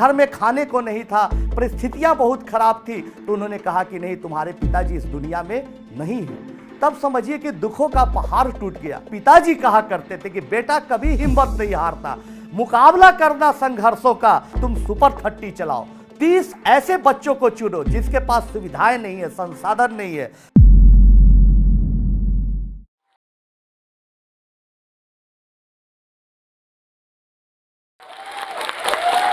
घर में खाने को नहीं था, परिस्थितियां बहुत खराब थी, तो उन्होंने कहा कि नहीं, तुम्हारे पिताजी इस दुनिया में नहीं है। तब समझिए कि दुखों का पहाड़ टूट गया। पिताजी कहा करते थे कि बेटा कभी हिम्मत नहीं हारता, मुकाबला करना संघर्षों का, तुम सुपर 30 चलाओ। 30 ऐसे बच्चों को चुनो जिसके पास सुविधाएं नहीं है, संसाधन नहीं है।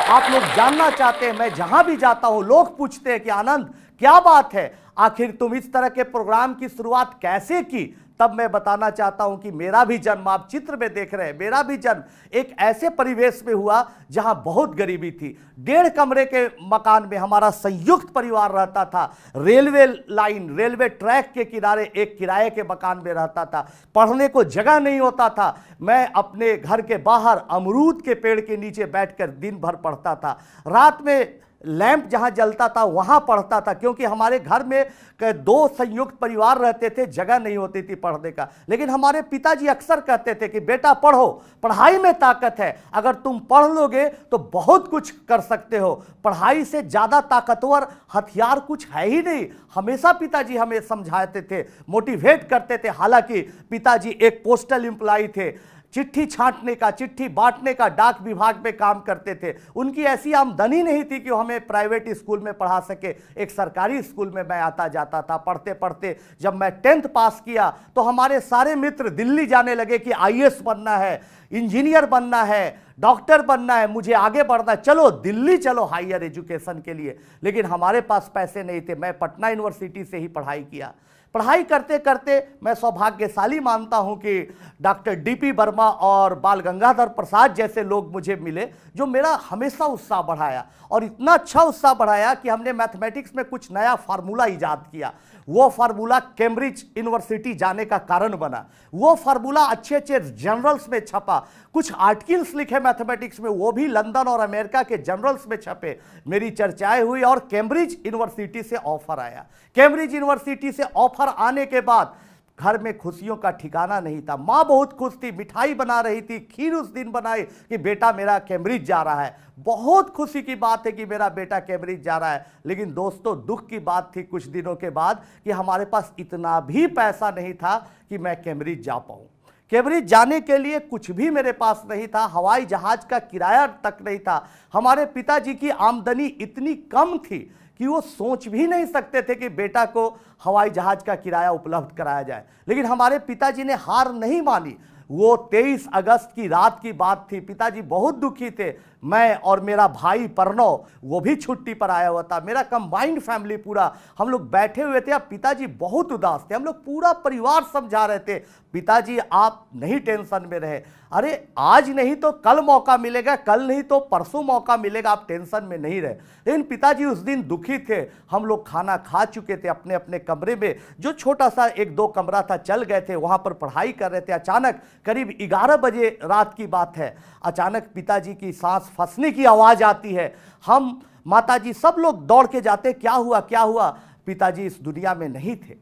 आप लोग जानना चाहते हैं, मैं जहां भी जाता हूं लोग पूछते हैं कि आनंद क्या बात है, आखिर तुम इस तरह के प्रोग्राम की शुरुआत कैसे की। तब मैं बताना चाहता हूं कि मेरा भी जन्म, आप चित्र में देख रहे हैं, मेरा भी जन्म एक ऐसे परिवेश में हुआ जहां बहुत गरीबी थी। 1.5 कमरे के मकान में हमारा संयुक्त परिवार रहता था। रेलवे लाइन, रेलवे ट्रैक के किनारे एक किराए के मकान में रहता था। पढ़ने को जगह नहीं होता था। मैं अपने घर के बाहर अमरूद के पेड़ के नीचे बैठकर दिन भर पढ़ता था। रात में लैंप जहां जलता था वहां पढ़ता था, क्योंकि हमारे घर में 2 संयुक्त परिवार रहते थे, जगह नहीं होती थी पढ़ने का। लेकिन हमारे पिताजी अक्सर कहते थे कि बेटा पढ़ो, पढ़ाई में ताकत है, अगर तुम पढ़ लोगे तो बहुत कुछ कर सकते हो, पढ़ाई से ज्यादा ताकतवर हथियार कुछ है ही नहीं। हमेशा पिताजी हमें समझाते थे, मोटिवेट करते थे। हालांकि पिताजी एक पोस्टल एम्प्लॉय थे, चिट्ठी छांटने का, चिट्ठी बांटने का डाक विभाग में काम करते थे। उनकी ऐसी आमदनी नहीं थी कि वो हमें प्राइवेट स्कूल में पढ़ा सके। एक सरकारी स्कूल में मैं आता जाता था। पढ़ते पढ़ते जब मैं 10th पास किया तो हमारे सारे मित्र दिल्ली जाने लगे कि IAS बनना है, इंजीनियर बनना है, डॉक्टर बनना है, मुझे आगे बढ़ना है, चलो दिल्ली चलो हायर एजुकेशन के लिए। लेकिन हमारे पास पैसे नहीं थे। मैं पटना यूनिवर्सिटी से ही पढ़ाई किया। पढ़ाई करते करते मैं सौभाग्यशाली मानता हूं कि डॉक्टर DP वर्मा और बाल गंगाधर प्रसाद जैसे लोग मुझे मिले, जो मेरा हमेशा उत्साह बढ़ाया। और इतना अच्छा उत्साह बढ़ाया कि हमने मैथमेटिक्स में कुछ नया फार्मूला इजाद किया। वो फार्मूला कैम्ब्रिज यूनिवर्सिटी जाने का कारण बना। वो फार्मूला अच्छे अच्छे जर्नल्स में छपा। कुछ आर्टिकल्स लिखे मैथमेटिक्स में, वो भी लंदन और अमेरिका के जर्नल्स में छपे। मेरी चर्चाएं हुई और कैम्ब्रिज यूनिवर्सिटी से ऑफर आया। कैम्ब्रिज यूनिवर्सिटी से ऑफर आने के बाद घर में खुशियों का ठिकाना नहीं था। माँ बहुत खुश थी, मिठाई बना रही थी, खीर उस दिन बनाई कि बेटा मेरा कैम्ब्रिज जा रहा है। बहुत खुशी की बात है कि मेरा बेटा कैम्ब्रिज जा रहा है। लेकिन दोस्तों, दुख की बात थी कुछ दिनों के बाद कि हमारे पास इतना भी पैसा नहीं था कि मैं कैम्ब्रिज जा पाऊँ। कैम्ब्रिज जाने के लिए कुछ भी मेरे पास नहीं था। हवाई जहाज का किराया तक नहीं था। हमारे पिताजी की आमदनी इतनी कम थी कि वो सोच भी नहीं सकते थे कि बेटा को हवाई जहाज का किराया उपलब्ध कराया जाए। लेकिन हमारे पिताजी ने हार नहीं मानी। वो 23 अगस्त की रात की बात थी। पिताजी बहुत दुखी थे। मैं और मेरा भाई प्रणव, वो भी छुट्टी पर आया हुआ था। मेरा कंबाइंड फैमिली पूरा, हम लोग बैठे हुए थे। अब पिताजी बहुत उदास थे। हम लोग पूरा परिवार समझा रहे थे, पिताजी आप नहीं टेंशन में रहे, अरे आज नहीं तो कल मौका मिलेगा, कल नहीं तो परसों मौका मिलेगा, आप टेंशन में नहीं रहे। लेकिन पिताजी उस दिन दुखी थे। हम लोग खाना खा चुके थे अपने अपने कमरे में, जो छोटा सा 1-2 कमरा था, चल गए थे, वहां पर पढ़ाई कर रहे थे। अचानक करीब 11 बजे रात की बात है, अचानक पिताजी की सांस फंसने की आवाज आती है। हम माताजी सब लोग दौड़ के जाते, क्या हुआ क्या हुआ। पिताजी इस दुनिया में नहीं थे।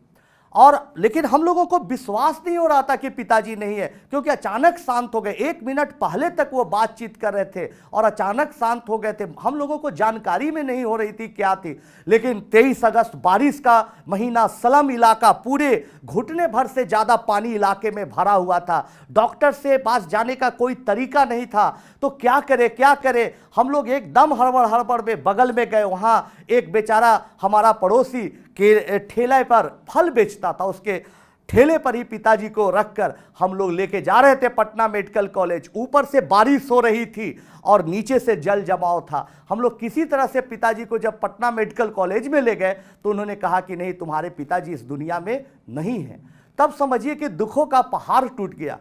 और लेकिन हम लोगों को विश्वास नहीं हो रहा था कि पिताजी नहीं है, क्योंकि अचानक शांत हो गए। 1 मिनट पहले तक वो बातचीत कर रहे थे और अचानक शांत हो गए थे। हम लोगों को जानकारी में नहीं हो रही थी क्या थी। लेकिन 23 अगस्त, बारिश का महीना, स्लम इलाका, पूरे घुटने भर से ज्यादा पानी इलाके में भरा हुआ था। डॉक्टर से पास जाने का कोई तरीका नहीं था, तो क्या करे क्या करे। हम लोग एकदम हड़बड़ हड़बड़ में बगल में गए। वहां एक बेचारा हमारा पड़ोसी के ठेले पर फल बेचता था, उसके ठेले पर ही पिताजी को रखकर हम लोग लेके जा रहे थे पटना मेडिकल कॉलेज। ऊपर से बारिश हो रही थी और नीचे से जल जमाव था। हम लोग किसी तरह से पिताजी को जब पटना मेडिकल कॉलेज में ले गए तो उन्होंने कहा कि नहीं, तुम्हारे पिताजी इस दुनिया में नहीं है। तब समझिए कि दुखों का पहाड़ टूट गया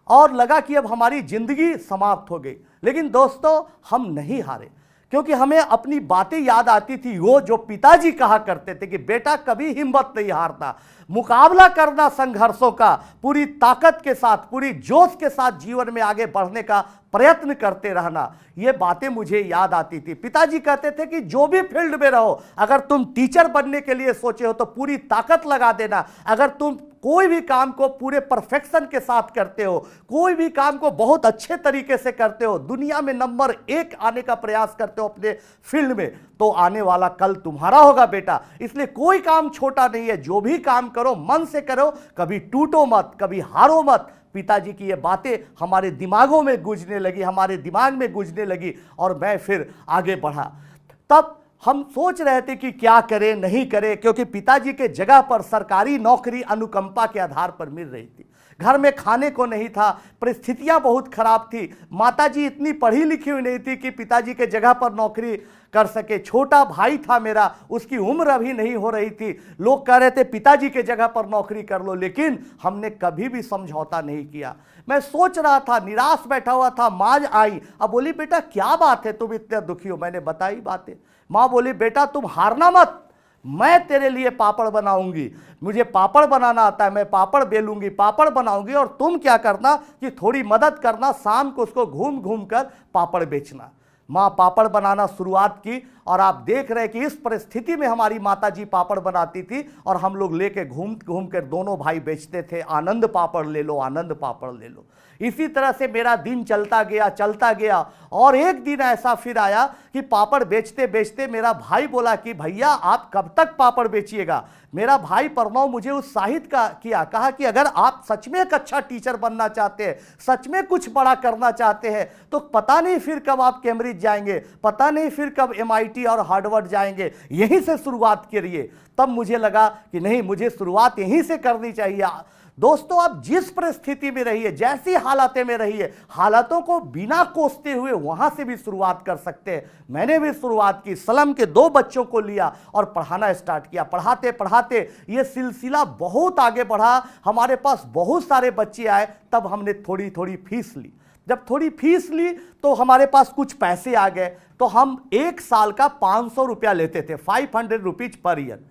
और लगा कि अब हमारी जिंदगी समाप्त हो गई। लेकिन दोस्तों, हम नहीं हारे, क्योंकि हमें अपनी बातें याद आती थी, वो जो पिताजी कहा करते थे कि बेटा कभी हिम्मत नहीं हारता, मुकाबला करना संघर्षों का, पूरी ताकत के साथ, पूरी जोश के साथ जीवन में आगे बढ़ने का प्रयत्न करते रहना, ये बातें मुझे याद आती थी। पिताजी कहते थे कि जो भी फील्ड में रहो, अगर तुम टीचर बनने के लिए सोचे हो तो पूरी ताकत लगा देना। अगर तुम कोई भी काम को पूरे परफेक्शन के साथ करते हो, कोई भी काम को बहुत अच्छे तरीके से करते हो, दुनिया में नंबर 1 आने का प्रयास करते हो अपने फील्ड में, तो आने वाला कल तुम्हारा होगा बेटा। इसलिए कोई काम छोटा नहीं है, जो भी काम करो मन से करो, कभी टूटो मत, कभी हारो मत। पिताजी की ये बातें हमारे दिमागों में गूंजने लगी, हमारे दिमाग में गूंजने लगी, और मैं फिर आगे बढ़ा। तब हम सोच रहे थे कि क्या करें नहीं करें, क्योंकि पिताजी के जगह पर सरकारी नौकरी अनुकंपा के आधार पर मिल रही थी। घर में खाने को नहीं था, परिस्थितियां बहुत खराब थी। माताजी इतनी पढ़ी लिखी हुई नहीं थी कि पिताजी के जगह पर नौकरी कर सके। छोटा भाई था मेरा, उसकी उम्र अभी नहीं हो रही थी। लोग कह रहे थे पिताजी के जगह पर नौकरी कर लो, लेकिन हमने कभी भी समझौता नहीं किया। मैं सोच रहा था, निराश बैठा हुआ था। माँ आई, अब बोली बेटा क्या बात है, तुम इतने दुखी हो। मैंने बताई बातें। माँ बोली बेटा तुम हारना मत, मैं तेरे लिए पापड़ बनाऊंगी, मुझे पापड़ बनाना आता है, मैं पापड़ बेलूंगी, पापड़ बनाऊंगी, और तुम क्या करना कि थोड़ी मदद करना, शाम को उसको घूम घूम कर पापड़ बेचना। माँ पापड़ बनाना शुरुआत की, और आप देख रहे हैं कि इस परिस्थिति में हमारी माताजी पापड़ बनाती थी, और हम लोग लेके घूम घूम कर दोनों भाई बेचते थे। आनंद पापड़ ले लो, आनंद पापड़ ले लो। इसी तरह से मेरा दिन चलता गया, और एक दिन ऐसा फिर आया कि पापड़ बेचते बेचते मेरा भाई बोला कि भैया आप कब तक पापड़ बेचिएगा। मेरा भाई प्रणव मुझे उत्साहित किया, कहा कि अगर आप सच में एक अच्छा टीचर बनना चाहते हैं, सच में कुछ बड़ा करना चाहते हैं, तो पता नहीं फिर कब आप कैम्ब्रिज जाएंगे, पता नहीं फिर कब MIT और हार्वर्ड जाएंगे, यहीं से शुरुआत करिए। तब मुझे लगा कि नहीं, मुझे शुरुआत यहीं से करनी चाहिए। दोस्तों, आप जिस परिस्थिति में रहिए, जैसी हालातें में रहिए, हालातों को बिना कोसते हुए वहां से भी शुरुआत कर सकते हैं। मैंने भी शुरुआत की, स्लम के 2 बच्चों को लिया और पढ़ाना स्टार्ट किया। पढ़ाते पढ़ाते ये सिलसिला बहुत आगे बढ़ा, हमारे पास बहुत सारे बच्चे आए। तब हमने थोड़ी थोड़ी फीस ली। जब थोड़ी फीस ली तो हमारे पास कुछ पैसे आ गए, तो हम 1 साल का 500 रुपया लेते थे, 500 रुपीज पर ईयर।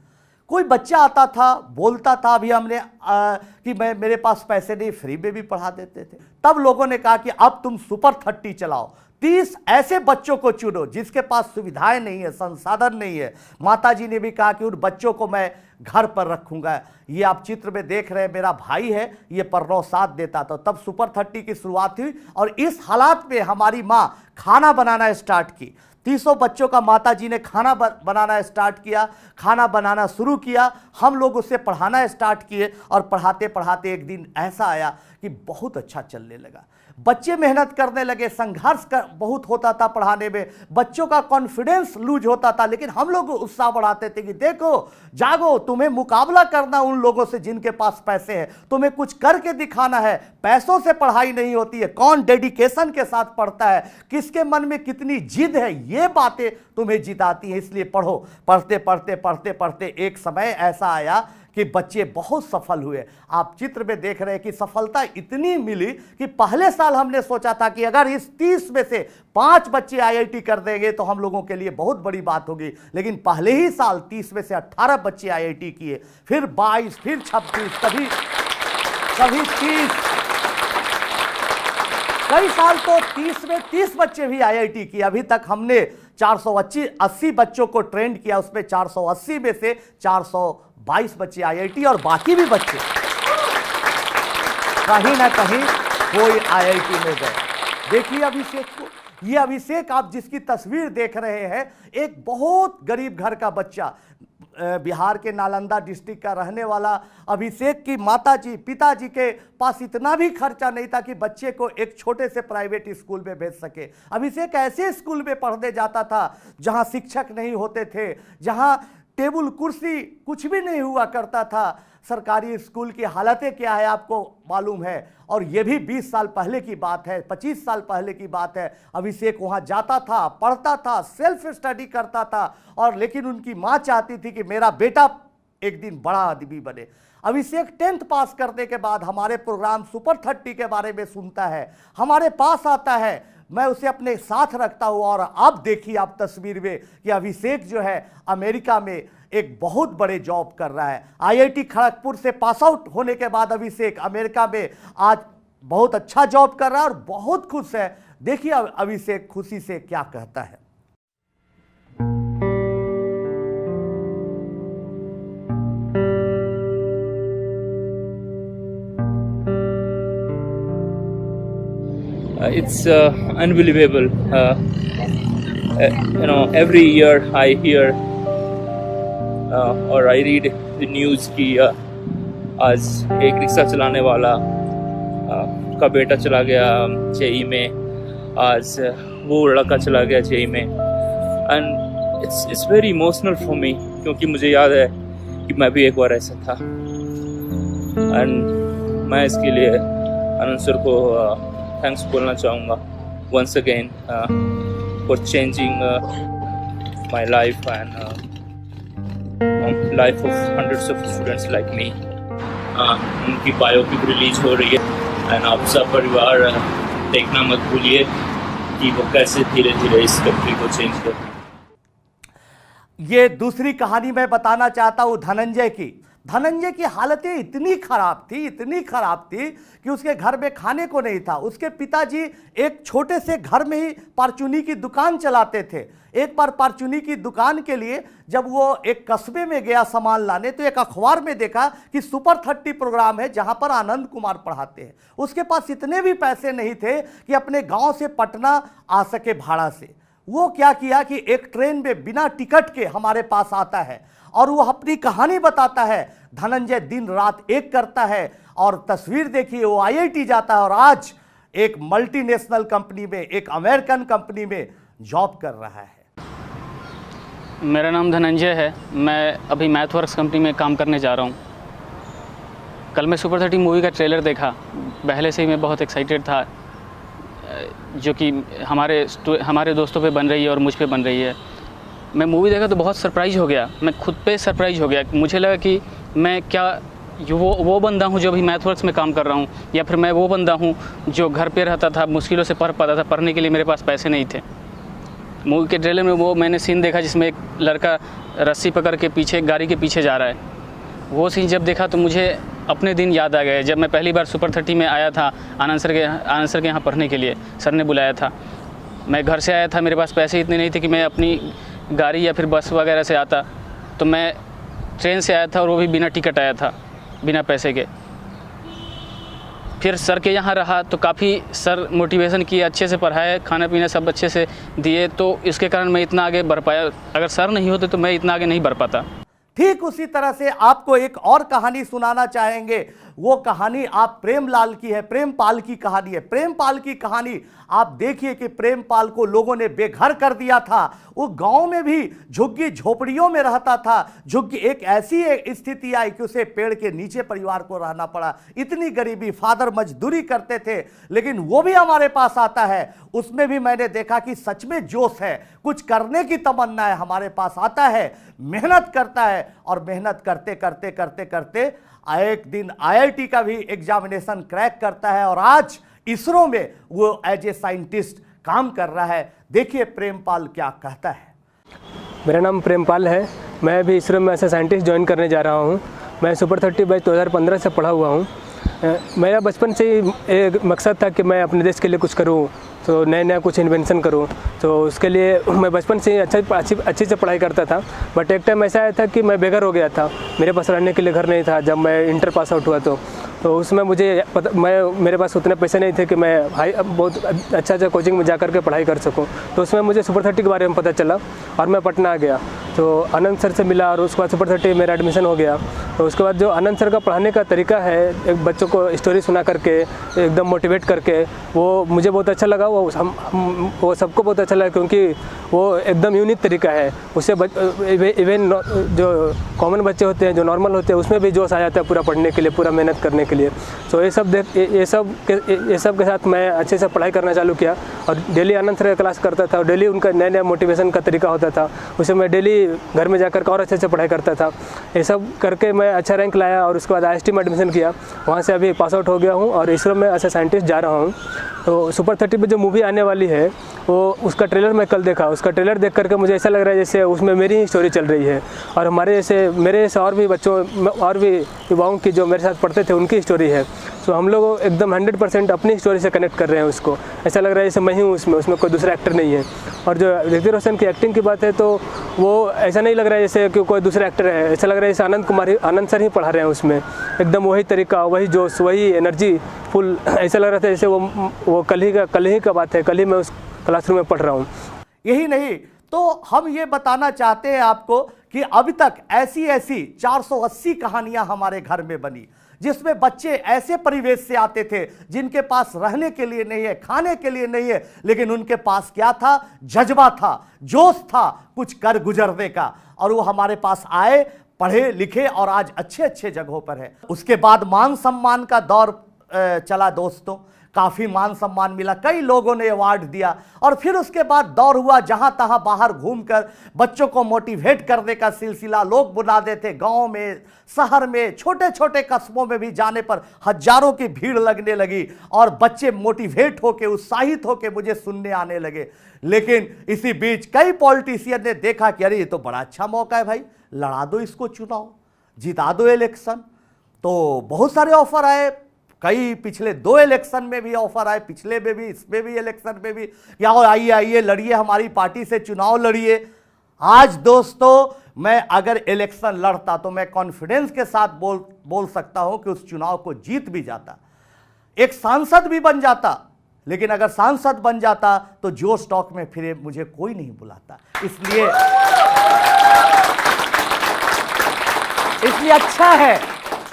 कोई बच्चा आता था, बोलता था अभी हमने कि मेरे पास पैसे नहीं, फ्री में भी पढ़ा देते थे। तब लोगों ने कहा कि अब तुम सुपर 30 चलाओ, 30 ऐसे बच्चों को चुनो जिसके पास सुविधाएं नहीं है, संसाधन नहीं है। माताजी ने भी कहा कि उन बच्चों को मैं घर पर रखूंगा। ये आप चित्र में देख रहे हैं, मेरा भाई है, ये प्रणव साथ देता था। तब सुपर 30 की शुरुआत हुई, और इस हालात में हमारी माँ खाना बनाना स्टार्ट की। 300 बच्चों का माताजी ने खाना बनाना स्टार्ट किया, खाना बनाना शुरू किया। हम लोग उससे पढ़ाना स्टार्ट किए, और पढ़ाते पढ़ाते एक दिन ऐसा आया कि बहुत अच्छा चलने लगा। बच्चे मेहनत करने लगे, संघर्ष बहुत होता था पढ़ाने में, बच्चों का कॉन्फिडेंस लूज होता था, लेकिन हम लोग उत्साह बढ़ाते थे कि देखो जागो, तुम्हें मुकाबला करना उन लोगों से जिनके पास पैसे हैं, तुम्हें कुछ करके दिखाना है। पैसों से पढ़ाई नहीं होती है, कौन डेडिकेशन के साथ पढ़ता है, किसके मन में कितनी जिद है, ये बातें तुम्हें जिताती हैं। इसलिए पढ़ो। पढ़ते पढ़ते पढ़ते पढ़ते एक समय ऐसा आया कि बच्चे बहुत सफल हुए। आप चित्र में देख रहे हैं कि सफलता इतनी मिली कि पहले साल हमने सोचा था कि अगर इस 30 में से 5 बच्चे IIT कर देंगे तो हम लोगों के लिए बहुत बड़ी बात होगी, लेकिन पहले ही साल 30 में से 18 बच्चे IIT किए, फिर 22, फिर 26, कभी 30, कई साल तो 30 में 30 बच्चे भी IIT किए। अभी तक हमने 480 बच्चों को ट्रेंड किया, उसमें 480 में से 422 बच्चे IIT, और बाकी भी बच्चे कहीं ना कहीं कोई IIT में गए। देखिए अभिषेक को, ये अभिषेक आप जिसकी तस्वीर देख रहे हैं, एक बहुत गरीब घर का बच्चा, बिहार के नालंदा डिस्ट्रिक्ट का रहने वाला अभिषेक की माताजी पिताजी के पास इतना भी खर्चा नहीं था कि बच्चे को एक छोटे से प्राइवेट स्कूल में भेज सके। अभिषेक ऐसे स्कूल में पढ़ने जाता था जहां शिक्षक नहीं होते थे, जहां टेबल कुर्सी कुछ भी नहीं हुआ करता था। सरकारी स्कूल की हालतें क्या है आपको मालूम है, और ये भी 20 साल पहले की बात है, 25 साल पहले की बात है। अभिषेक वहाँ जाता था, पढ़ता था, सेल्फ स्टडी करता था, और लेकिन उनकी माँ चाहती थी कि मेरा बेटा एक दिन बड़ा आदमी बने। अभिषेक 10th पास करने के बाद हमारे प्रोग्राम सुपर 30 के बारे में सुनता है, हमारे पास आता है, मैं उसे अपने साथ रखता हूँ। और अब देखिए आप तस्वीर में कि अभिषेक जो है अमेरिका में एक बहुत बड़े जॉब कर रहा है। IIT खड़गपुर से पास आउट होने के बाद अभिषेक अमेरिका में आज बहुत अच्छा जॉब कर रहा है और बहुत खुश है। देखिए अभिषेक खुशी से क्या कहता है। It's unbelievable. Every year I hear or I read the news कि आज एक रिक्शा चलाने वाला का बेटा चला गया जेई में, आज वो लड़का चला गया जेई में, and it's very emotional for me, क्योंकि मुझे याद है कि मैं भी एक बार ऐसा था। एंड मैं इसके लिए आनंद सर को थैंक्स बोलना चाहूँगा once again for changing my life and life of hundreds of students like me. उनकी बायोपिक रिलीज हो रही है एंड आप सब परिवार देखना मत भूलिए कि वो कैसे धीरे धीरे इस कंट्री को चेंज कर। ये दूसरी कहानी मैं बताना चाहता हूं धनंजय की। धनंजय की हालतें इतनी खराब थी कि उसके घर में खाने को नहीं था। उसके पिताजी एक छोटे से घर में ही परचूनी की दुकान चलाते थे। एक बार परचूनी की दुकान के लिए जब वो एक कस्बे में गया सामान लाने, तो एक अखबार में देखा कि सुपर 30 प्रोग्राम है जहां पर आनंद कुमार पढ़ाते हैं। उसके पास इतने भी पैसे नहीं थे कि अपने गांव से पटना आ सके भाड़ा से। वो क्या किया कि एक ट्रेन में बिना टिकट के हमारे पास आता है और वो अपनी कहानी बताता है। धनंजय दिन रात एक करता है और तस्वीर देखिए, वो आईआईटी जाता है और आज एक मल्टीनेशनल कंपनी में, एक अमेरिकन कंपनी में जॉब कर रहा है। मेरा नाम धनंजय है। मैं अभी मैथवर्क्स कंपनी में काम करने जा रहा हूँ। कल मैं सुपर 30 मूवी का ट्रेलर देखा। पहले से ही मैं बहुत एक्साइटेड था, जो कि हमारे दोस्तों पे बन रही है और मुझ पे बन रही है। मैं मूवी देखा तो बहुत सरप्राइज़ हो गया। मैं खुद पे सरप्राइज़ हो गया। मुझे लगा कि मैं क्या वो बंदा हूँ जो अभी मैथवर्क्स में काम कर रहा हूँ, या फिर मैं वो बंदा हूँ जो घर पे रहता था, मुश्किलों से पढ़ पाता था। पढ़ने के लिए मेरे पास पैसे नहीं थे। मूवी के ट्रेलर में वो मैंने सीन देखा जिसमें एक लड़का रस्सी पकड़ के पीछे गाड़ी के पीछे जा रहा है। वो सीन जब देखा तो मुझे अपने दिन याद आ गए जब मैं पहली बार सुपर 30 में आया था आनंद सर के यहाँ पढ़ने के लिए। सर ने बुलाया था। मैं घर से आया था, मेरे पास पैसे इतने नहीं थे कि मैं अपनी गाड़ी या फिर बस वगैरह से आता, तो मैं ट्रेन से आया था और वो भी बिना टिकट आया था, बिना पैसे के। फिर सर के यहाँ रहा तो काफ़ी सर मोटिवेशन किए, अच्छे से पढ़ाए, खाना पीना सब अच्छे से दिए, तो इसके कारण मैं इतना आगे बढ़ पाया। अगर सर नहीं होते तो मैं इतना आगे नहीं बढ़ पाता। ठीक उसी तरह से आपको एक और कहानी सुनाना चाहेंगे। वो कहानी आप प्रेमलाल की है, प्रेमपाल की कहानी है। प्रेमपाल की कहानी आप देखिए कि प्रेमपाल को लोगों ने बेघर कर दिया था। वो गांव में भी झुग्गी झोपड़ियों में रहता था। झुग्गी एक ऐसी स्थिति आई कि उसे पेड़ के नीचे परिवार को रहना पड़ा। इतनी गरीबी, फादर मजदूरी करते थे, लेकिन वो भी हमारे पास आता है। उसमें भी मैंने देखा कि सच में जोश है, कुछ करने की तमन्ना है। हमारे पास आता है, मेहनत करता है और मेहनत करते करते करते करते एक दिन आईआईटी का भी एग्जामिनेशन क्रैक करता है और आज इसरो में वो एज ए साइंटिस्ट काम कर रहा है। देखिए प्रेमपाल क्या कहता है। मेरा नाम प्रेमपाल है। मैं अभी इसरो में एज ए साइंटिस्ट ज्वाइन करने जा रहा हूँ। मैं सुपर 30 बैच 2015 से पढ़ा हुआ हूँ। मेरा बचपन से ही एक मकसद था कि मैं अपने देश के लिए कुछ करूँ, तो नया कुछ इन्वेंशन करूँ। तो उसके लिए मैं बचपन से ही अच्छी से पढ़ाई करता था। बट एक टाइम ऐसा आया था कि मैं बेघर हो गया था। मेरे पास रहने के लिए घर नहीं था। जब मैं इंटर पास आउट हुआ तो उसमें मुझे मेरे पास उतने पैसे नहीं थे कि मैं बहुत अच्छा कोचिंग में जा कर के पढ़ाई कर सकूं। तो उसमें मुझे सुपर 30 के बारे में पता चला और मैं पटना आ गया। तो आनंद सर से मिला और उसके बाद सुपर 30 मेरा एडमिशन हो गया। तो उसके बाद जो आनंद सर का पढ़ाने का तरीका है, एक बच्चों को स्टोरी सुना करके एकदम मोटिवेट करके, वो मुझे बहुत अच्छा लगा। वो सबको बहुत अच्छा लगा, क्योंकि वो एकदम यूनिक तरीका है। उससे इवन जो कॉमन बच्चे होते हैं, जो नॉर्मल होते हैं, उसमें भी जोश आ जाता है पूरा पढ़ने के लिए, पूरा मेहनत करने के लिए। तो ये सब के साथ मैं अच्छे से पढ़ाई करना चालू किया और डेली आनंद सर का क्लास करता था और डेली उनका नया मोटिवेशन का तरीका होता था। उसे मैं डेली अभी घर में जाकर और अच्छे से पढ़ाई करता था। ये सब करके मैं अच्छा रैंक लाया और उसके बाद IIST में एडमिशन किया, वहाँ से अभी पास आउट हो गया हूँ और इसरो में एज ए साइंटिस्ट जा रहा हूँ। तो सुपर 30 पे जो मूवी आने वाली है वो उसका ट्रेलर मैं कल देखा। उसका ट्रेलर देख करके मुझे ऐसा लग रहा है जैसे उसमें मेरी ही स्टोरी चल रही है और मेरे जैसे और भी बच्चों और भी युवाओं की जो मेरे साथ पढ़ते थे उनकी स्टोरी है। तो हम लोग एकदम 100% अपनी स्टोरी से कनेक्ट कर रहे हैं उसको। ऐसा लग रहा है जैसे मैं ही हूँ उसमें कोई दूसरा एक्टर नहीं है। और जो ऋतिक रोशन की एक्टिंग की बात है तो वो ऐसा नहीं लग रहा है जैसे कि कोई दूसरा एक्टर है, ऐसा लग रहा है जैसे आनंद सर ही पढ़ा रहे हैं उसमें। एकदम वही तरीका, वही जोश, वही एनर्जी फुल। ऐसा लग रहा था जैसे वो कल ही का बात है, कल ही मैं उस क्लासरूम में पढ़ रहा हूँ। यही नहीं तो हम ये बताना चाहते हैं आपको कि अभी तक ऐसी 480 कहानियां हमारे घर में बनी, जिसमें बच्चे ऐसे परिवेश से आते थे जिनके पास रहने के लिए नहीं है, खाने के लिए नहीं है, लेकिन उनके पास क्या था? जज्बा था, जोश था कुछ कर गुजरने का, और वो हमारे पास आए, पढ़े लिखे और आज अच्छे अच्छे जगहों पर है। उसके बाद मान सम्मान का दौर चला दोस्तों, काफी मान सम्मान मिला, कई लोगों ने अवार्ड दिया, और फिर उसके बाद दौर हुआ जहां तहां बाहर घूमकर बच्चों को मोटिवेट करने का सिलसिला। लोग बुलाते थे, गांव में, शहर में, छोटे छोटे कस्बों में भी जाने पर हजारों की भीड़ लगने लगी और बच्चे मोटिवेट होके, उत्साहित होके मुझे सुनने आने लगे। लेकिन इसी बीच कई पॉलिटिशियन ने देखा कि अरे ये तो बड़ा अच्छा मौका है भाई, लड़ा दो इसको चुनाव, जिता दो इलेक्शन। तो बहुत सारे ऑफर आए, कई पिछले 2 इलेक्शन में भी ऑफर आए, पिछले में भी, इसमें भी, इलेक्शन में भी, क्या हो आइए लड़िए, हमारी पार्टी से चुनाव लड़िए। आज दोस्तों मैं अगर इलेक्शन लड़ता तो मैं कॉन्फिडेंस के साथ बोल सकता हूं कि उस चुनाव को जीत भी जाता, एक सांसद भी बन जाता। लेकिन अगर सांसद बन जाता तो जो स्टॉक में फिरे मुझे कोई नहीं बुलाता। इसलिए अच्छा है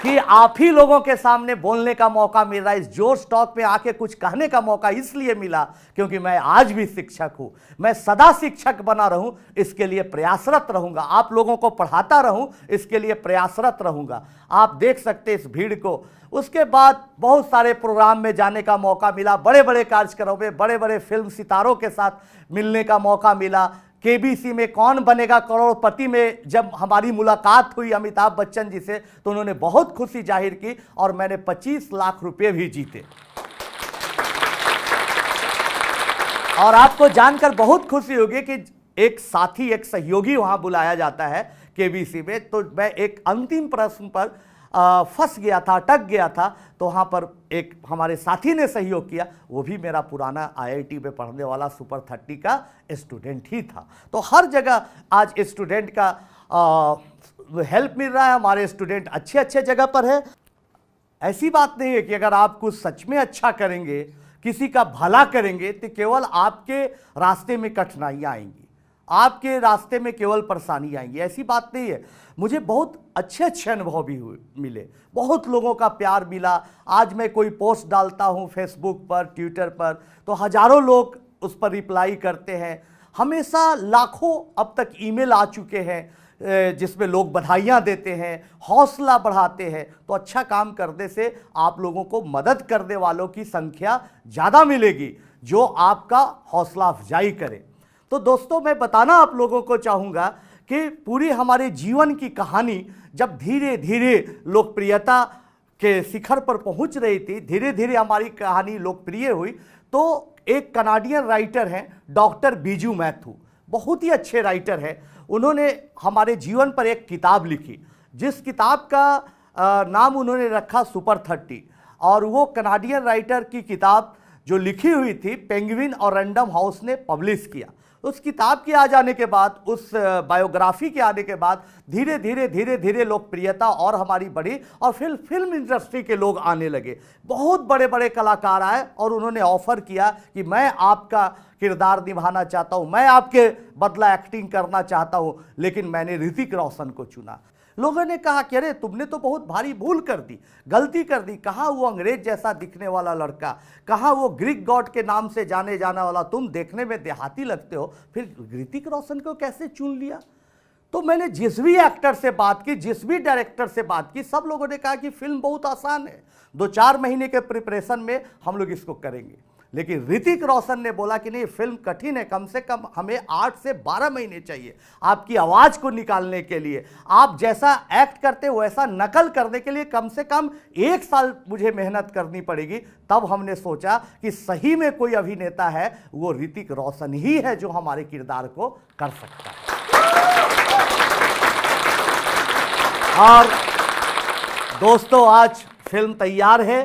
कि आप ही लोगों के सामने बोलने का मौका मिल रहा है। इस जोश टॉक में आके कुछ कहने का मौका इसलिए मिला क्योंकि मैं आज भी शिक्षक हूं, मैं सदा शिक्षक बना रहूं, इसके लिए प्रयासरत रहूंगा, आप लोगों को पढ़ाता रहूं, इसके लिए प्रयासरत रहूंगा। आप देख सकते इस भीड़ को। उसके बाद बहुत सारे प्रोग्राम में जाने का मौका मिला, बड़े बड़े कार्यक्रमों में, बड़े बड़े फिल्म सितारों के साथ मिलने का मौका मिला। केबीसी में कौन बनेगा करोड़पति में जब हमारी मुलाकात हुई अमिताभ बच्चन जी से तो उन्होंने बहुत खुशी जाहिर की और मैंने 25 लाख रुपए भी जीते। और आपको जानकर बहुत खुशी होगी कि एक साथी, एक सहयोगी वहां बुलाया जाता है केबीसी में। तो मैं एक अंतिम प्रश्न पर फंस गया था, अटक गया था, तो वहाँ पर एक हमारे साथी ने सहयोग किया, वो भी मेरा पुराना IIT में पढ़ने वाला सुपर 30 का स्टूडेंट ही था। तो हर जगह आज स्टूडेंट का हेल्प मिल रहा है, हमारे स्टूडेंट अच्छे अच्छे जगह पर है। ऐसी बात नहीं है कि अगर आप कुछ सच में अच्छा करेंगे, किसी का भला करेंगे, तो केवल आपके रास्ते में कठिनाइयाँ आएंगी, आपके रास्ते में केवल परेशानी आएंगी, ऐसी बात नहीं है। मुझे बहुत अच्छे अच्छे अनुभव भी मिले, बहुत लोगों का प्यार मिला। आज मैं कोई पोस्ट डालता हूं फेसबुक पर, ट्विटर पर, तो हजारों लोग उस पर रिप्लाई करते हैं। हमेशा लाखों अब तक ईमेल आ चुके हैं जिसमें लोग बधाइयाँ देते हैं, हौसला बढ़ाते हैं। तो अच्छा काम करने से आप लोगों को मदद करने वालों की संख्या ज़्यादा मिलेगी जो आपका हौसला अफजाई करे। तो दोस्तों मैं बताना आप लोगों को चाहूँगा कि पूरी हमारे जीवन की कहानी जब धीरे धीरे लोकप्रियता के शिखर पर पहुंच रही थी, धीरे धीरे हमारी कहानी लोकप्रिय हुई, तो एक कनाडियन राइटर हैं डॉक्टर बीजू मैथ्यू, बहुत ही अच्छे राइटर हैं। उन्होंने हमारे जीवन पर एक किताब लिखी, जिस किताब का नाम उन्होंने रखा सुपर 30, और वो कनाडियन राइटर की किताब जो लिखी हुई थी पेंगुइन और रैंडम हाउस ने पब्लिश किया। उस किताब के आ जाने के बाद, उस बायोग्राफी के आने के बाद धीरे धीरे लोकप्रियता और हमारी बढ़ी, और फिर फिल्म इंडस्ट्री के लोग आने लगे, बहुत बड़े बड़े कलाकार आए और उन्होंने ऑफर किया कि मैं आपका किरदार निभाना चाहता हूं, मैं आपके बदला एक्टिंग करना चाहता हूं। लेकिन मैंने ऋतिक रोशन को चुना। लोगों ने कहा कि अरे तुमने तो बहुत भारी भूल कर दी, गलती कर दी, कहाँ वो अंग्रेज जैसा दिखने वाला लड़का, कहाँ वो ग्रीक गॉड के नाम से जाने जाने वाला, तुम देखने में देहाती लगते हो, फिर ऋतिक रोशन को कैसे चुन लिया? तो मैंने जिस भी एक्टर से बात की, जिस भी डायरेक्टर से बात की, सब लोगों ने कहा कि फिल्म बहुत आसान है, 2-4 महीने के प्रिपरेशन में हम लोग इसको करेंगे। लेकिन ऋतिक रोशन ने बोला कि नहीं, फिल्म कठिन है, कम से कम हमें 8 से 12 महीने चाहिए आपकी आवाज़ को निकालने के लिए, आप जैसा एक्ट करते वैसा नकल करने के लिए कम से कम 1 साल मुझे मेहनत करनी पड़ेगी। तब हमने सोचा कि सही में कोई अभिनेता है वो ऋतिक रोशन ही है जो हमारे किरदार को कर सकता है। और दोस्तों, आज फिल्म तैयार है,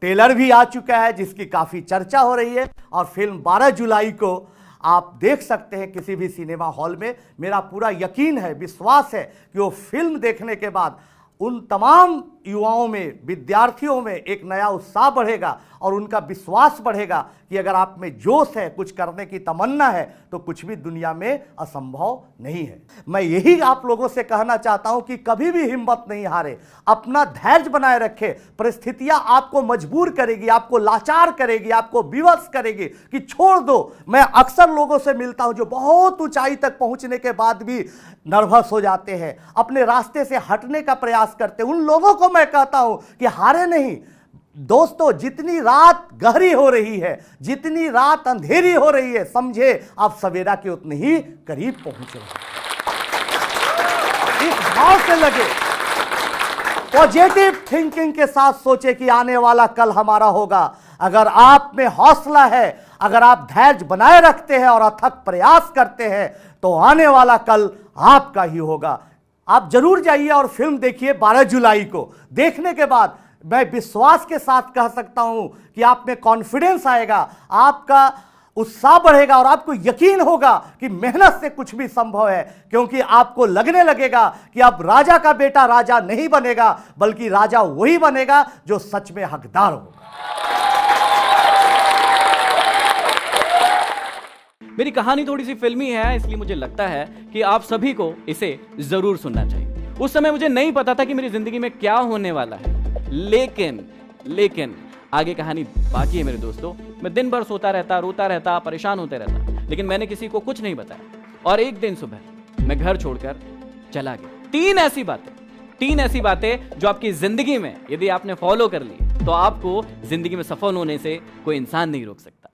ट्रेलर भी आ चुका है जिसकी काफ़ी चर्चा हो रही है, और फिल्म 12 जुलाई को आप देख सकते हैं किसी भी सिनेमा हॉल में। मेरा पूरा यकीन है, विश्वास है कि वो फिल्म देखने के बाद उन तमाम युवाओं में, विद्यार्थियों में एक नया उत्साह बढ़ेगा और उनका विश्वास बढ़ेगा कि अगर आप में जोश है, कुछ करने की तमन्ना है, तो कुछ भी दुनिया में असंभव नहीं है। मैं यही आप लोगों से कहना चाहता हूं कि कभी भी हिम्मत नहीं हारे, अपना धैर्य बनाए रखें। परिस्थितियां आपको मजबूर करेगी, आपको लाचार करेगी, आपको विवश करेगी कि छोड़ दो। मैं अक्सर लोगों से मिलता हूं जो बहुत ऊंचाई तक पहुंचने के बाद भी नर्वस हो जाते हैं, अपने रास्ते से हटने का प्रयास करते हैं। उन लोगों को मैं कहता हूं कि हारे नहीं दोस्तों, जितनी रात गहरी हो रही है, जितनी रात अंधेरी हो रही है, समझे आप सवेरा के उतने ही करीब पहुंच रहे हैं। इस भाव से लगे, पॉजिटिव थिंकिंग के साथ सोचे कि आने वाला कल हमारा होगा। अगर आप में हौसला है, अगर आप धैर्य बनाए रखते हैं और अथक प्रयास करते हैं, तो आने वाला कल आपका ही होगा। आप जरूर जाइए और फिल्म देखिए 12 जुलाई को। देखने के बाद मैं विश्वास के साथ कह सकता हूं कि आप में कॉन्फिडेंस आएगा, आपका उत्साह बढ़ेगा और आपको यकीन होगा कि मेहनत से कुछ भी संभव है, क्योंकि आपको लगने लगेगा कि अब राजा का बेटा राजा नहीं बनेगा, बल्कि राजा वही बनेगा जो सच में हकदार होगा। मेरी कहानी थोड़ी सी फिल्मी है, इसलिए मुझे लगता है कि आप सभी को इसे जरूर सुनना चाहिए। उस समय मुझे नहीं पता था कि मेरी जिंदगी में क्या होने वाला है, लेकिन आगे कहानी बाकी है मेरे दोस्तों। मैं दिन भर सोता रहता, रोता रहता, परेशान होते रहता, लेकिन मैंने किसी को कुछ नहीं बताया। और एक दिन सुबह मैं घर छोड़कर चला गया। 3 ऐसी बातें जो आपकी जिंदगी में यदि आपने फॉलो कर ली, तो आपको जिंदगी में सफल होने से कोई इंसान नहीं रोक सकता।